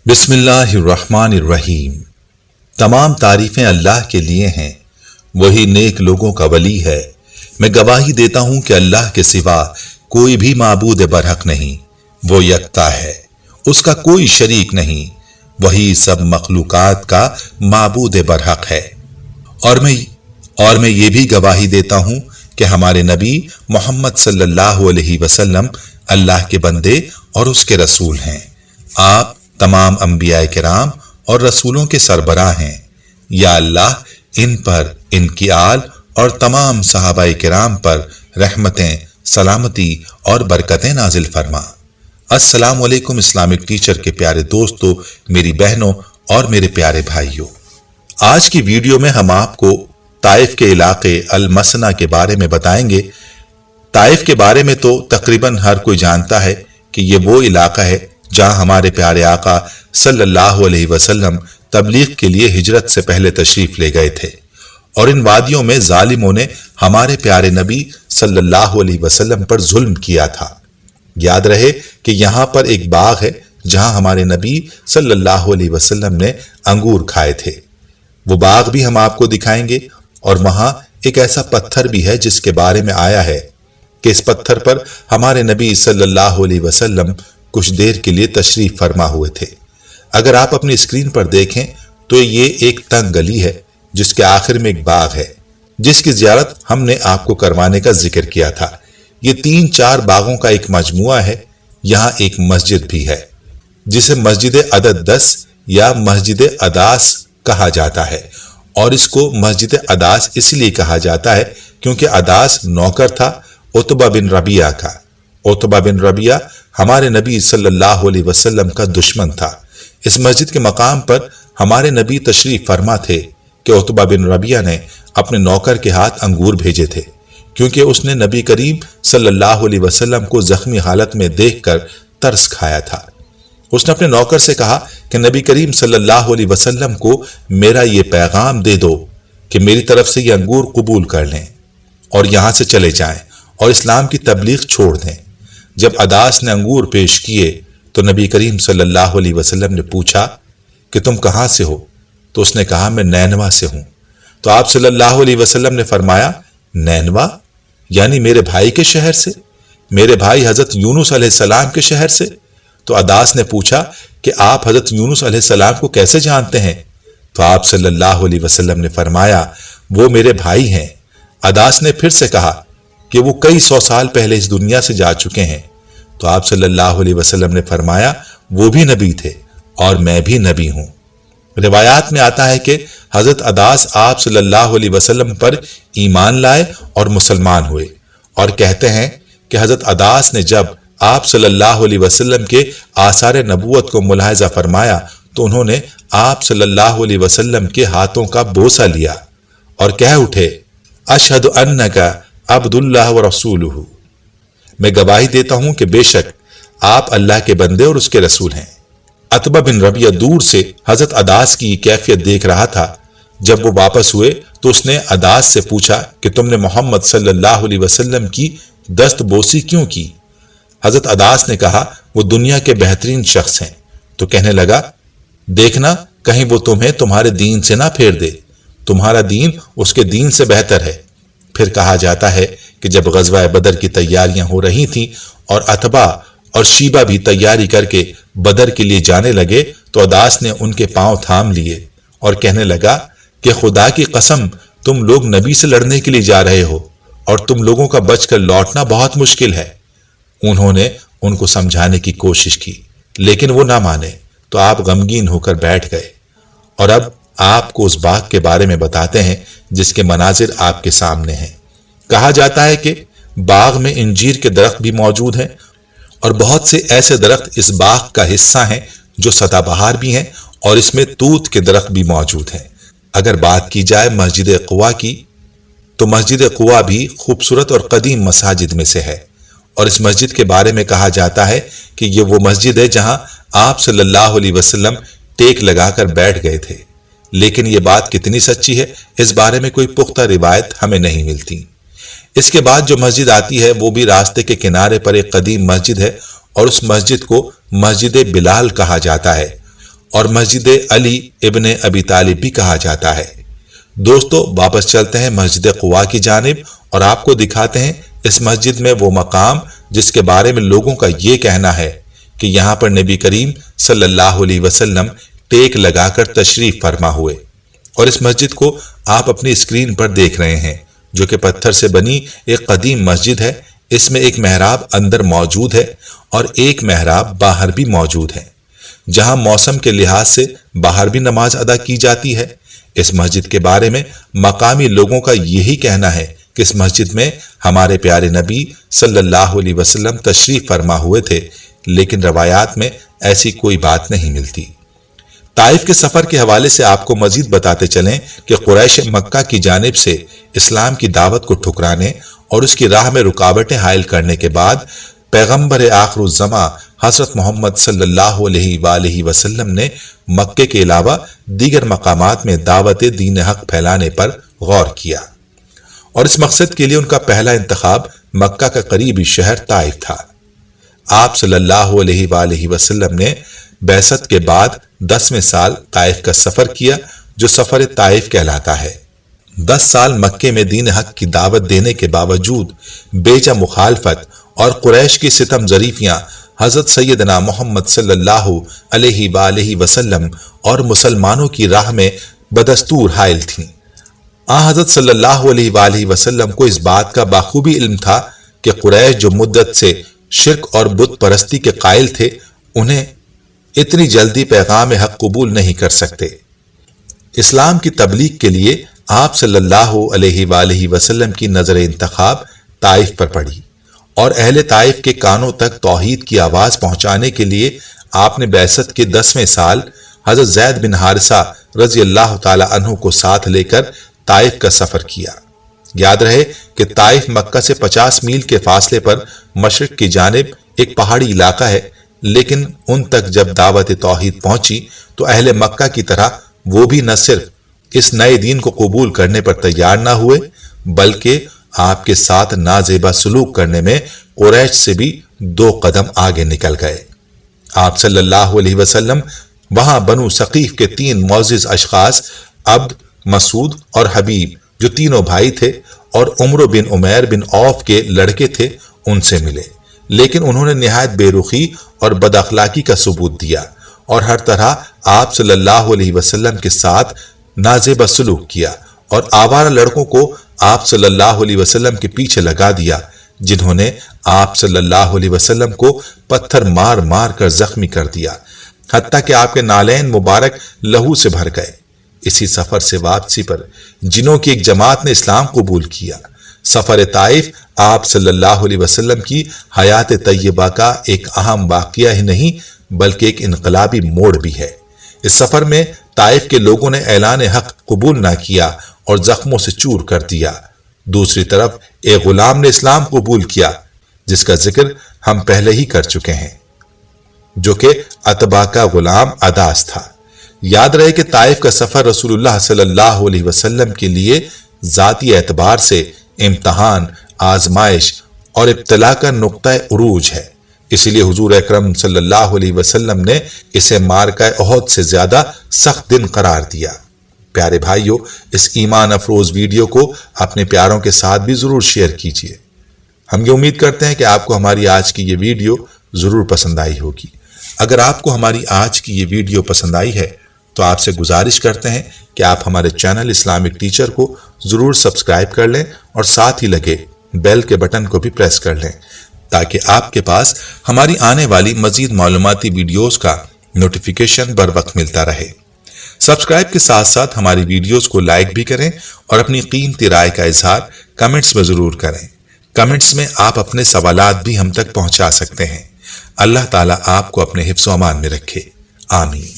बिस्मिल्लाहिर्रहमानिर्रहीम। तमाम तारीफें अल्लाह के लिए हैं, वही नेक लोगों का वली है। मैं गवाही देता हूं कि अल्लाह के सिवा कोई भी माबूद बरहक नहीं, वो यकता है, उसका कोई शरीक नहीं, वही सब मखलूकात का माबूद बरहक है। और मैं ये भी गवाही देता हूं कि हमारे नबी मोहम्मद सल्लल्लाहु अलैहि वसल्लम अल्लाह के बंदे और उसके रसूल हैं। आप तमाम अंबिया किराम और रसूलों के सरबराह हैं। या अल्लाह इन पर, इनकी आल और तमाम सहाबा किराम पर रहमतें, सलामती और बरकतें नाजिल फरमा। अस्सलाम वालेकुम इस्लामिक टीचर के प्यारे दोस्तों, मेरी बहनों और मेरे प्यारे भाइयों, आज की वीडियो में हम आपको ताइफ के इलाके अल मसना के बारे में बताएंगे। ताइफ के बारे में तो तकरीबन हर कोई जानता है कि ये वो इलाका है जहां हमारे प्यारे आका सल्लल्लाहु अलैहि वसल्लम तबलीग के लिए हिजरत से पहले तशरीफ ले गए थे, और इन वादियों में जालिमों ने हमारे प्यारे नबी सल्लल्लाहु अलैहि वसल्लम पर जुल्म किया था। याद रहे कि यहां पर एक बाग है जहां हमारे नबी सल्लल्लाहु अलैहि वसल्लम ने अंगूर खाए थे। वो बाग भी हम आपको दिखाएंगे, और वहां एक ऐसा पत्थर भी है जिसके बारे में आया है कि इस पत्थर पर हमारे नबी सल्लल्लाहु अलैहि वसल्लम कुछ देर के लिए तशरीफ फरमा हुए थे। अगर आप अपनी स्क्रीन पर देखें तो ये एक तंग गली है जिसके आखिर में एक बाग है, जिसकी ज़ियारत हमने आपको करवाने का जिक्र किया था। ये 3-4 बागों का एक मजमुआ है। यहाँ एक मस्जिद भी है जिसे मस्जिद अदद 10 या मस्जिद अदास कहा जाता है, और इसको मस्जिद अदास इसलिए कहा जाता है क्योंकि अदास नौकर था उतबा बिन रबिया का। उतबा बिन रबिया हमारे नबी सल्लल्लाहु अलैहि वसल्लम का दुश्मन था। इस मस्जिद के मकाम पर हमारे नबी तशरीफ फरमा थे कि उतबा बिन रबिया ने अपने नौकर के हाथ अंगूर भेजे थे, क्योंकि उसने नबी करीम सल्लल्लाहु अलैहि वसल्लम को जख्मी हालत में देखकर तरस खाया था। उसने अपने नौकर से कहा कि नबी करीम सल्लल्लाहु अलैहि वसल्लम को मेरा ये पैगाम दे दो कि मेरी तरफ से ये अंगूर कबूल कर लें और यहां से चले जाएं और इस्लाम की तबलीग छोड़ दें। जब अदास ने अंगूर पेश किए तो नबी करीम सल्लल्लाहु अलैहि वसल्लम ने पूछा कि तुम कहां से हो? तो उसने कहा मैं नैनवा से हूं। तो आप सल्लल्लाहु अलैहि वसल्लम ने फरमाया, नैनवा यानी मेरे भाई के शहर से, मेरे भाई हजरत यूनुस अलैहिस्सलाम के शहर से? तो अदास ने पूछा कि आप हजरत यूनुस अलैहिस्सलाम को कैसे जानते हैं? तो आप सल्लल्लाहु अलैहि वसल्लम ने फरमाया, वो मेरे भाई हैं। अदास ने फिर से कहा कि वो कई 100 साल पहले इस दुनिया से जा चुके हैं। तो आप सल्लल्लाहु अलैहि वसल्लम ने फरमाया, वो भी नबी थे और मैं भी नबी हूं। रिवायात में आता है कि हजरत अदास आप सल्लल्लाहु अलैहि वसल्लम पर ईमान लाए और मुसलमान हुए, और कहते हैं कि हजरत अदास ने जब आप सल्लल्लाहु अलैहि वसल्लम के आसार नबूवत को मुलाहिजा फरमाया तो उन्होंने आप सल्लल्लाहु अलैहि वसल्लम के हाथों का बोसा लिया और कह उठे, अशहदु अन्नका अब्दुल्लाह व रसूलुहु, मैं गवाही देता हूं कि बेशक आप अल्लाह के बंदे और उसके रसूल हैं। अतबा बिन रबिया दूर से हजरत अदास की कैफियत देख रहा था। जब वो वापस हुए तो उसने अदास से पूछा कि तुमने मोहम्मद सल्लल्लाहु अलैहि वसल्लम की दस्त बोसी क्यों की? हजरत अदास ने कहा, वो दुनिया के बेहतरीन शख्स हैं। तो कहने लगा, देखना कहीं वो तुम्हें तुम्हारे दीन से ना फेर दे, तुम्हारा दीन उसके दीन से बेहतर है। फिर कहा जाता है कि जब गज़वा बदर की तैयारियां हो रही थीं और अतबा और शीबा भी तैयारी करके बदर के लिए जाने लगे तो अदास ने उनके पांव थाम लिए और कहने लगा कि खुदा की कसम, तुम लोग नबी से लड़ने के लिए जा रहे हो और तुम लोगों का बचकर लौटना बहुत मुश्किल है। उन्होंने उनको समझाने की कोशिश की, लेकिन वो ना माने। तो आप गमगीन होकर बैठ गए। और अब आपको उस बाग के बारे में बताते हैं जिसके मनाजिर आपके सामने हैं। कहा जाता है कि बाग में इंजीर के दरख्त भी मौजूद हैं, और बहुत से ऐसे दरख्त इस बाग का हिस्सा हैं जो सदाबहार भी हैं, और इसमें तूत के दरख्त भी मौजूद हैं। अगर बात की जाए मस्जिद कुवा की, तो मस्जिद कुवा भी खूबसूरत और कदीम मसाजिद में से है, और इस मस्जिद के बारे में कहा जाता है कि ये वो मस्जिद है जहां आप सल्लल्लाहु अलैहि वसल्लम टेक लगाकर बैठ गए थे। लेकिन ये बात कितनी सच्ची है, इस बारे में कोई पुख्ता रिवायत हमें नहीं मिलती। इसके बाद जो मस्जिद आती है वो भी रास्ते के किनारे पर एक कदीम मस्जिद है, और उस मस्जिद को मस्जिद बिलाल कहा जाता है, اور مسجد علی ابن ابی طالب بھی کہا جاتا ہے۔ دوستو، واپس چلتے ہیں مسجد قباء کی جانب اور آپ کو دکھاتے ہیں اس مسجد میں وہ مقام جس کے بارے میں لوگوں کا یہ کہنا ہے کہ یہاں پر نبی کریم صلی اللہ علیہ وسلم ٹیک لگا کر تشریف فرما ہوئے، اور اس مسجد کو آپ اپنی اسکرین پر دیکھ رہے ہیں، جو کہ پتھر سے بنی ایک قدیم مسجد ہے۔ اس میں ایک محراب اندر موجود ہے اور ایک محراب باہر بھی موجود ہے، جہاں موسم کے لحاظ سے باہر بھی نماز ادا کی جاتی ہے۔ اس مسجد کے بارے میں مقامی لوگوں کا یہی کہنا ہے کہ اس مسجد میں ہمارے پیارے نبی صلی اللہ علیہ وسلم تشریف فرما ہوئے تھے، لیکن روایات میں ایسی کوئی بات نہیں ملتی۔ طائف کے سفر کے حوالے سے آپ کو مزید بتاتے چلیں کہ قریش مکہ کی جانب سے اسلام کی دعوت کو ٹھکرانے اور اس کی راہ میں رکاوٹیں حائل کرنے کے بعد پیغمبر آخر الزماں حضرت محمد صلی اللہ علیہ وآلہ وسلم نے مکے کے علاوہ دیگر مقامات میں دعوت دین حق پھیلانے پر غور کیا، اور اس مقصد کے لیے ان کا پہلا انتخاب مکہ کا قریبی شہر طائف تھا۔ آپ صلی اللہ علیہ وآلہ وسلم نے بعثت کے بعد 10ویں سال طائف کا سفر کیا، جو سفر طائف کہلاتا ہے۔ 10 سال مکے میں دین حق کی دعوت دینے کے باوجود بیجا مخالفت اور قریش کی ستم ظریفیاں حضرت سیدنا محمد صلی اللہ علیہ وآلہ وسلم اور مسلمانوں کی راہ میں بدستور حائل تھیں۔ حضرت صلی اللہ علیہ وآلہ وسلم کو اس بات کا بخوبی علم تھا کہ قریش جو مدت سے شرک اور بت پرستی کے قائل تھے، انہیں اتنی جلدی پیغام حق قبول نہیں کر سکتے۔ اسلام کی تبلیغ کے لیے آپ صلی اللہ علیہ وآلہ وسلم کی نظر انتخاب طائف پر پڑی، اور اہل طائف کے کانوں تک توحید کی آواز پہنچانے کے لیے آپ نے بعثت کے 10ویں سال حضرت زید بن حارثہ رضی اللہ تعالی عنہ کو ساتھ لے کر طائف کا سفر کیا۔ یاد رہے کہ طائف مکہ سے 50 میل کے فاصلے پر مشرق کی جانب ایک پہاڑی علاقہ ہے، لیکن ان تک جب دعوت توحید پہنچی تو اہل مکہ کی طرح وہ بھی نہ صرف اس نئے دین کو قبول کرنے پر تیار نہ ہوئے، بلکہ آپ کے ساتھ نازیبا سلوک کرنے میں قریش سے بھی 2 قدم آگے نکل گئے۔ آپ صلی اللہ علیہ وسلم وہاں بنو ثقیف کے 3 معزز اشخاص عبد، مسعود اور حبیب، جو تینوں بھائی تھے اور عمرو بن عمیر بن عوف کے لڑکے تھے، ان سے ملے، لیکن انہوں نے نہایت بے رخی اور بد اخلاقی کا ثبوت دیا اور ہر طرح آپ صلی اللہ علیہ وسلم کے ساتھ نازیبا سلوک کیا، اور آوارہ لڑکوں کو آپ صلی اللہ علیہ وسلم کے پیچھے لگا دیا، جنہوں نے آپ صلی اللہ علیہ وسلم کو پتھر مار مار کر زخمی کر دیا، حتیٰ کہ آپ کے نالین مبارک لہو سے بھر گئے۔ اسی سفر سے واپسی پر جنوں کی ایک جماعت نے اسلام قبول کیا۔ سفر طائف آپ صلی اللہ علیہ وسلم کی حیات طیبہ کا ایک اہم واقعہ ہی نہیں، بلکہ ایک انقلابی موڑ بھی ہے۔ اس سفر میں طائف کے لوگوں نے اعلان حق قبول نہ کیا اور زخموں سے چور کر دیا۔ دوسری طرف ایک غلام نے اسلام قبول کیا، جس کا ذکر ہم پہلے ہی کر چکے ہیں، جو کہ عتبہ کا غلام عداس تھا۔ یاد رہے کہ طائف کا سفر رسول اللہ صلی اللہ علیہ وسلم کے لیے ذاتی اعتبار سے امتحان، آزمائش اور ابتلا کا نقطہ عروج ہے، اسی لیے حضور اکرم صلی اللہ علیہ وسلم نے اسے معرکہ احد سے زیادہ سخت دن قرار دیا۔ پیارے بھائیو، اس ایمان افروز ویڈیو کو اپنے پیاروں کے ساتھ بھی ضرور شیئر کیجیے۔ ہم یہ امید کرتے ہیں کہ آپ کو ہماری آج کی یہ ویڈیو ضرور پسند آئی ہوگی۔ اگر آپ کو ہماری آج کی یہ ویڈیو پسند آئی ہے تو آپ سے گزارش کرتے ہیں کہ آپ ہمارے چینل اسلامک ٹیچر کو ضرور سبسکرائب کر لیں اور ساتھ ہی لگے بیل کے بٹن کو بھی پریس کر لیں، تاکہ آپ کے پاس ہماری آنے والی مزید معلوماتی ویڈیوز کا نوٹیفیکیشن بر وقت ملتا رہے۔ سبسکرائب کے ساتھ ساتھ ہماری ویڈیوز کو لائک بھی کریں اور اپنی قیمتی رائے کا اظہار کمنٹس میں ضرور کریں۔ کمنٹس میں آپ اپنے سوالات بھی ہم تک پہنچا سکتے ہیں۔ اللہ تعالیٰ آپ کو اپنے حفظ و امان میں رکھے، آمین۔